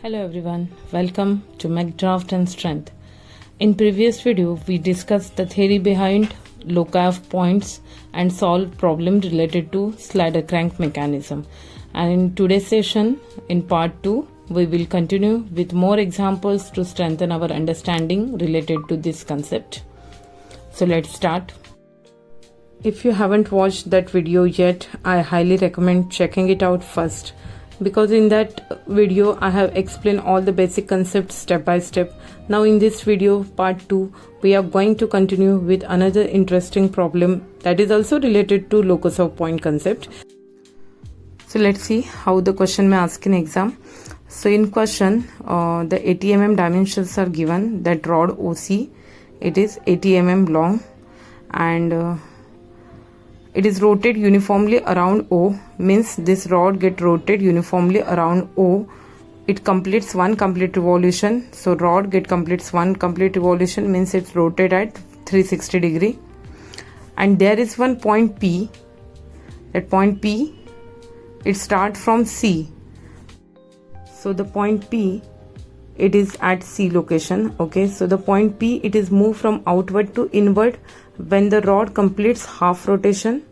Hello everyone, welcome to McDraft and Strength. In previous video, we discussed the theory behind loci of points and solved problem related to slider crank mechanism. And in today's session, in part 2, we will continue with more examples to strengthen our understanding related to this concept. So let's start. If you haven't watched that video yet, I highly recommend checking it out first, because in that video I have explained all the basic concepts step by step. Now in this video part 2 we are going to continue with another interesting problem that is also related to locus of point concept. So let's see how the question may ask in exam. So in question the 80 mm dimensions are given. That rod OC, it is 80 mm long and it is rotated uniformly around O, means this rod get rotated uniformly around O. It completes one complete revolution. So rod completes one complete revolution, means it's rotated at 360 degree. And there is one point P. That point P, it starts from C. So the point P, it is at C location. Okay, so the point P, it is moved from outward to inward when the rod completes half rotation,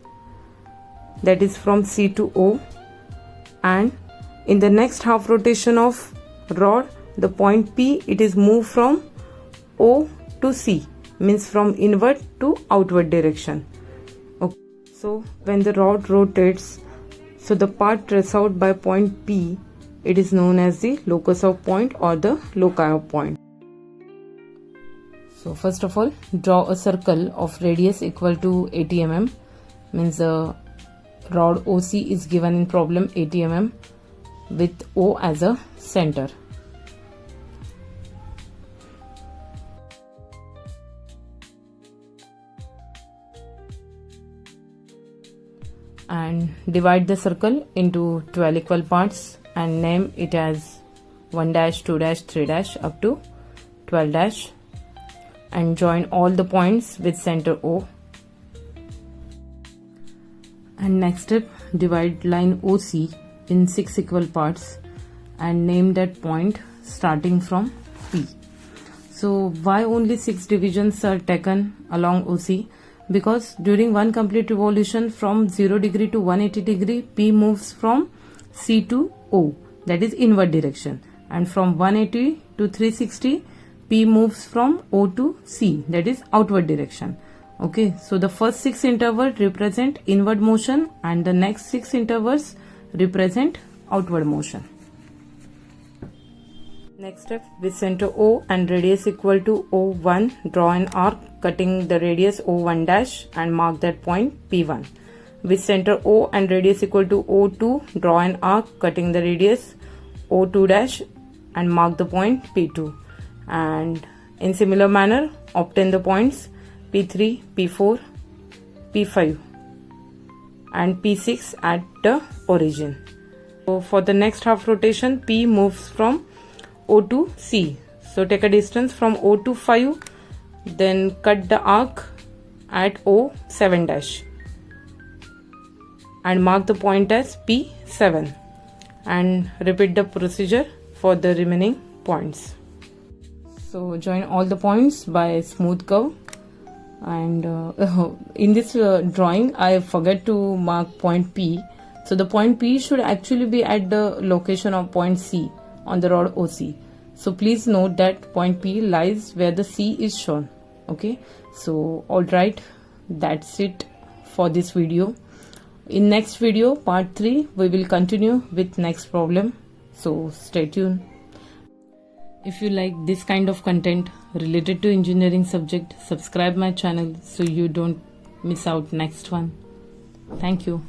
that is from C to O, and in the next half rotation of rod, the point P, it is moved from O to C, means from inward to outward direction. Okay. So when the rod rotates, so the part traced out by point P, it is known as the locus of point or the loci of point. So first of all, draw a circle of radius equal to 80 mm, means the rod OC is given in problem 80 mm with O as a center. And divide the circle into 12 equal parts and name it as 1 dash, 2 dash, 3 dash up to 12 dash, and join all the points with center O. And next step, divide line OC in 6 equal parts and name that point starting from P. So why only 6 divisions are taken along OC? Because during one complete revolution from 0 degree to 180 degree, P moves from C to O, that is inward direction, and from 180 to 360, P moves from O to C, that is outward direction. Okay, so the first 6 intervals represent inward motion and the next 6 intervals represent outward motion. Next step, with center O and radius equal to O1, draw an arc cutting the radius O1 dash and mark that point P1. With center O and radius equal to O2, draw an arc cutting the radius O2 dash and mark the point P2. And in similar manner, obtain the points P3, P4, P5 and P6 at the origin. So for the next half rotation, P moves from O to C. So take a distance from O to 5, then cut the arc at O7 dash and mark the point as P7, and repeat the procedure for the remaining points. So join all the points by a smooth curve. And in this drawing I forget to mark point P. So the point P should actually be at the location of point C on the rod OC. So please note that point P lies where the C is shown. Okay, so alright, that's it for this video. In next video part 3 we will continue with next problem, so stay tuned. If you like this kind of content related to engineering subject, subscribe my channel so you don't miss out next one. Thank you.